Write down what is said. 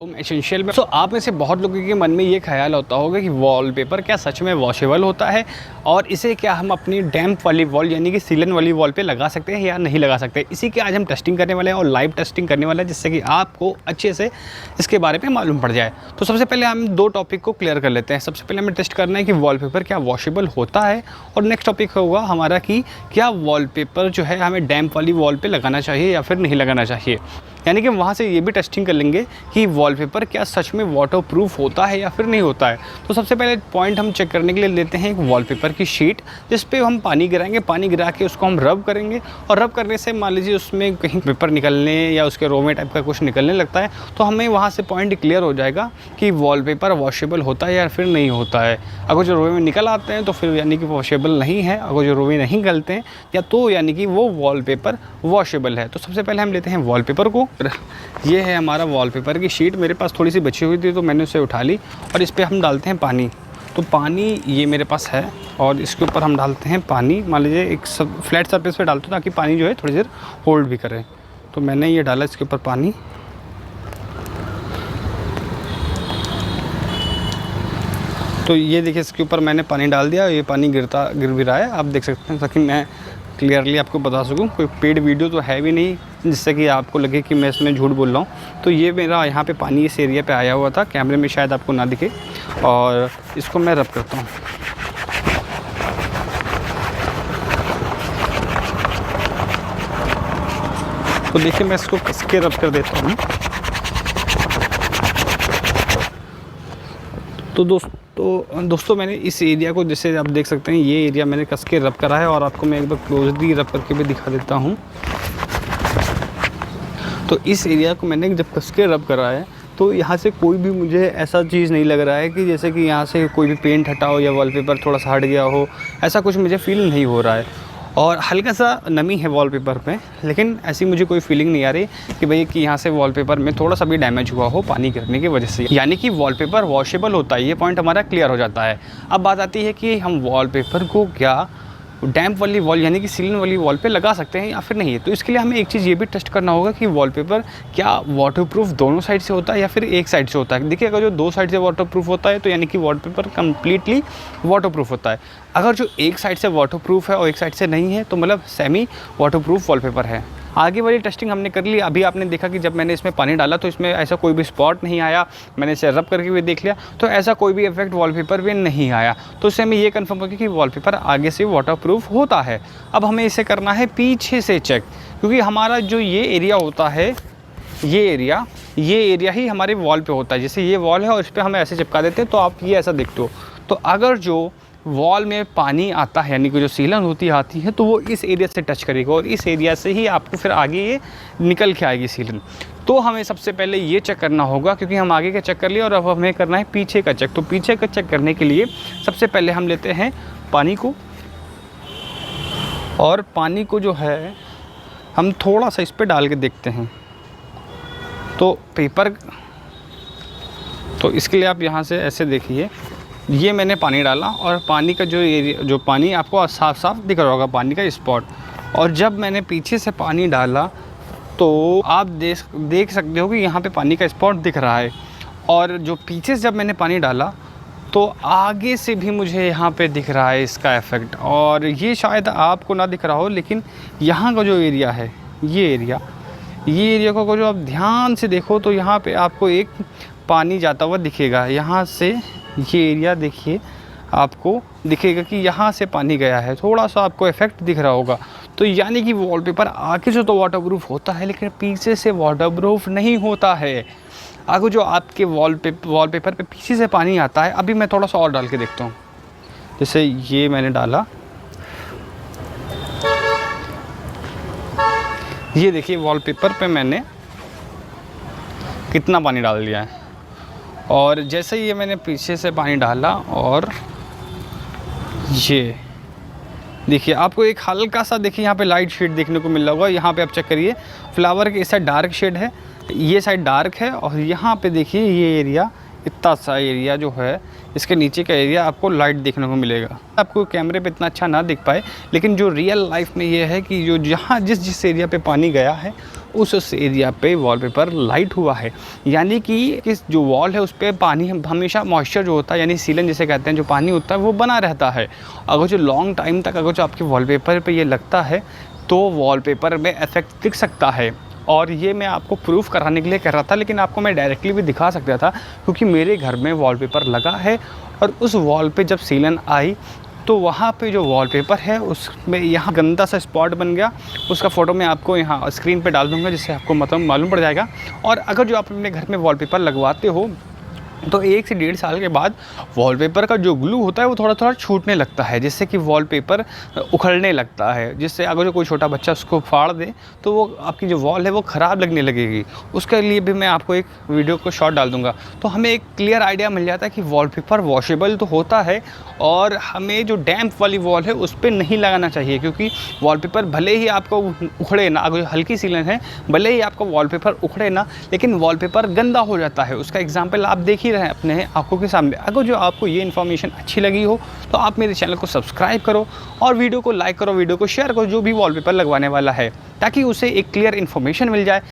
Essential में आप में से बहुत लोगों के मन में ये ख्याल होता होगा कि वॉलपेपर क्या सच में वॉशेबल होता है और इसे क्या हम अपनी डैम्प वाली वॉल यानी कि सीलन वाली वॉल पे लगा सकते हैं या नहीं लगा सकते। इसी की आज हम टेस्टिंग करने वाले हैं और लाइव टेस्टिंग करने वाले हैं, जिससे कि आपको अच्छे से इसके बारे में मालूम पड़ जाए। तो सबसे पहले हम दो टॉपिक को क्लियर कर लेते हैं। सबसे पहले हमें टेस्ट करना है कि वॉलपेपर क्या वॉशेबल होता है, और नेक्स्ट टॉपिक होगा हमारा कि क्या वॉलपेपर जो है हमें डैम्प वाली वॉल पे लगाना चाहिए या फिर नहीं लगाना चाहिए। यानी कि वहाँ से ये भी टेस्टिंग कर लेंगे कि वॉलपेपर क्या सच में वाटरप्रूफ होता है या फिर नहीं होता है। तो सबसे पहले पॉइंट हम चेक करने के लिए लेते हैं एक वॉलपेपर की शीट, जिस पे हम पानी गिराएंगे। पानी गिरा के उसको हम रब करेंगे, और रब करने से मान लीजिए उसमें कहीं पेपर निकलने या उसके रोमे टाइप का कुछ निकलने लगता है, तो हमें वहाँ से पॉइंट क्लियर हो जाएगा कि वॉलपेपर वॉशेबल होता है या फिर नहीं होता है। अगर जो रोमे निकल आते हैं तो फिर यानी कि वॉशेबल नहीं है, अगर जो रोमे नहीं निकलते हैं या तो यानी कि वो वॉलपेपर वॉशेबल है। तो सबसे पहले हम लेते हैं वॉलपेपर को। ये है हमारा वॉलपेपर की शीट, मेरे पास थोड़ी सी बची हुई थी तो मैंने उसे उठा ली, और इस पर हम डालते हैं पानी। तो पानी ये मेरे पास है और इसके ऊपर हम डालते हैं पानी। मान लीजिए एक फ्लैट सरफेस पे डालते हैं ताकि पानी जो है थोड़ी देर होल्ड भी करे। तो मैंने ये डाला इसके ऊपर पानी। तो ये देखिए इसके ऊपर मैंने पानी डाल दिया, ये पानी गिर भी रहा है, आप देख सकते हैं, ताकि मैं क्लियरली आपको बता सकूं। कोई पेड वीडियो तो है भी नहीं जिससे कि आपको लगे कि मैं इसमें झूठ बोल रहा हूं। तो ये मेरा यहाँ पे पानी इस एरिया पे आया हुआ था, कैमरे में शायद आपको ना दिखे, और इसको मैं रब करता हूँ। तो देखिए मैं इसको कस के रब कर देता हूँ। तो दोस्तों मैंने इस एरिया को, जैसे आप देख सकते हैं, ये एरिया मैंने कस के रब करा है, और आपको मैं एक बार क्लोजली रब करके भी दिखा देता हूँ। तो इस एरिया को मैंने जब कस के रब करा है तो यहाँ से कोई भी मुझे ऐसा चीज़ नहीं लग रहा है कि जैसे कि यहाँ से कोई भी पेंट हटा हो या वॉलपेपर थोड़ा सा हट गया हो, ऐसा कुछ मुझे फील नहीं हो रहा है। और हल्का सा नमी है वॉलपेपर पे, लेकिन ऐसी मुझे कोई फीलिंग नहीं आ रही कि भाई कि यहाँ से वॉलपेपर में थोड़ा सा भी डैमेज हुआ हो पानी गिरने की वजह से। यानी कि वॉलपेपर वॉशेबल होता है, ये पॉइंट हमारा क्लियर हो जाता है। अब बात आती है कि हम वॉलपेपर को क्या डैम्प वाली वॉल यानी कि सीलन वाली वॉल पे लगा सकते हैं या फिर नहीं। तो इसके लिए हमें एक चीज़ ये भी टेस्ट करना होगा कि वॉलपेपर क्या वाटरप्रूफ दोनों साइड से होता है या फिर एक साइड से होता है। देखिए अगर जो दो साइड से वाटरप्रूफ होता है तो यानी कि वॉलपेपर कम्प्लीटली वाटरप्रूफ होता है। अगर जो एक साइड से वाटरप्रूफ है और एक साइड से नहीं है तो मतलब सेमी वाटरप्रूफ वॉलपेपर है। आगे वाली टेस्टिंग हमने कर ली। अभी आपने देखा कि जब मैंने इसमें पानी डाला तो इसमें ऐसा कोई भी स्पॉट नहीं आया। मैंने इसे रब करके भी देख लिया तो ऐसा कोई भी इफेक्ट वॉलपेपर पे नहीं आया। तो इससे हमें ये कंफर्म हो गया कि वॉलपेपर आगे से वाटरप्रूफ होता है। अब हमें इसे करना है पीछे से चेक, क्योंकि हमारा जो ये एरिया होता है, ये एरिया ही हमारे वॉल पे होता है। जैसे ये वॉल है और इस पर हम ऐसे चिपका देते हैं तो आप ये ऐसा देखते हो। तो अगर जो वॉल में पानी आता है यानी कि जो सीलन आती है तो वो इस एरिया से टच करेगा और इस एरिया से ही आपको फिर आगे ये निकल के आएगी सीलन। तो हमें सबसे पहले ये चेक करना होगा, क्योंकि हम आगे का चेक कर लिए और अब हमें करना है पीछे का चेक। तो पीछे का चेक करने के लिए सबसे पहले हम लेते हैं पानी को, और पानी को जो है हम थोड़ा सा इस पर डाल के देखते हैं। तो पेपर, तो इसके लिए आप यहाँ से ऐसे देखिए, ये मैंने पानी डाला और पानी का जो एरिया, जो पानी आपको साफ साफ दिख रहा होगा पानी का स्पॉट। और जब मैंने पीछे से पानी डाला तो आप देख सकते हो कि यहाँ पे पानी का स्पॉट दिख रहा है। और जो पीछे से जब मैंने पानी डाला तो आगे से भी मुझे यहाँ पे दिख रहा है इसका इफ़ेक्ट। और ये शायद आपको ना दिख रहा हो, लेकिन यहाँ का जो एरिया है, ये एरिया को जो आप ध्यान से देखो तो यहाँ पे आपको एक पानी जाता हुआ दिखेगा। यहाँ से ये एरिया देखिए, आपको दिखेगा कि यहाँ से पानी गया है, थोड़ा सा आपको इफेक्ट दिख रहा होगा। तो यानी कि वॉलपेपर आगे से तो वाटरप्रूफ होता है, लेकिन पीछे से वाटरप्रूफ नहीं होता है। अगर जो आपके वॉलपेपर पे पीछे से पानी आता है, अभी मैं थोड़ा सा और डाल के देखता हूँ। जैसे ये मैंने डाला, ये देखिए वॉलपेपर पे मैंने कितना पानी डाल दिया है। और जैसे ही ये मैंने पीछे से पानी डाला, और ये देखिए आपको एक हल्का सा, देखिए यहाँ पे लाइट शेड देखने को मिल रहा होगा। यहाँ पे आप चेक करिए, फ्लावर के इस साइड डार्क शेड है, ये साइड डार्क है, और यहाँ पे देखिए ये एरिया, इतना सा एरिया जो है, इसके नीचे का एरिया आपको लाइट देखने को मिलेगा। आपको कैमरे पे इतना अच्छा ना दिख पाए, लेकिन जो रियल लाइफ में ये है कि जो जहाँ जिस एरिया पे पानी गया है उस एरिया पे वॉलपेपर लाइट हुआ है, यानी कि जो वॉल है उस पे पानी हमेशा मॉइस्चर जो होता है यानी सीलन जिसे कहते हैं, जो पानी होता है वो बना रहता है। अगर जो लॉन्ग टाइम तक अगर जो आपके वॉलपेपर पे ये लगता है तो वॉलपेपर में इफेक्ट दिख सकता है। और ये मैं आपको प्रूफ कराने के लिए कह रहा था, लेकिन आपको मैं डायरेक्टली भी दिखा सकता था क्योंकि मेरे घर में वॉलपेपर लगा है और उस वॉल पे जब सीलन आई तो वहाँ पे जो वॉलपेपर है उसमें यहाँ गंदा सा स्पॉट बन गया। उसका फ़ोटो मैं आपको यहाँ स्क्रीन पे डाल दूँगा जिससे आपको मतलब मालूम पड़ जाएगा। और अगर जो आप अपने घर में वॉलपेपर लगवाते हो तो 1 से 1.5 साल के बाद वॉलपेपर का जो ग्लू होता है वो थोड़ा थोड़ा छूटने लगता है, जिससे कि वॉलपेपर उखड़ने लगता है, जिससे अगर जो कोई छोटा बच्चा उसको फाड़ दे तो वो आपकी जो वॉल है वो ख़राब लगने लगेगी। उसके लिए भी मैं आपको एक वीडियो को शॉट डाल दूँगा, तो हमें एक क्लियर आइडिया मिल जाता है कि वॉलपेपर वॉशेबल तो होता है और हमें जो डैम्प वाली वॉल है उस पर नहीं लगाना चाहिए, क्योंकि वॉलपेपर भले ही आपको उखड़े ना, अगर हल्की सीलन है भले ही आपका वॉलपेपर उखड़े ना, लेकिन वॉलपेपर गंदा हो जाता है। उसका एग्जाम्पल आप देख ही रहे हैं अपने आंखों के सामने। अगर जो आपको ये इन्फॉर्मेशन अच्छी लगी हो तो आप मेरे चैनल को सब्सक्राइब करो और वीडियो को लाइक करो, वीडियो को शेयर करो जो भी वॉलपेपर लगवाने वाला है, ताकि उसे एक क्लियर इन्फॉर्मेशन मिल जाए।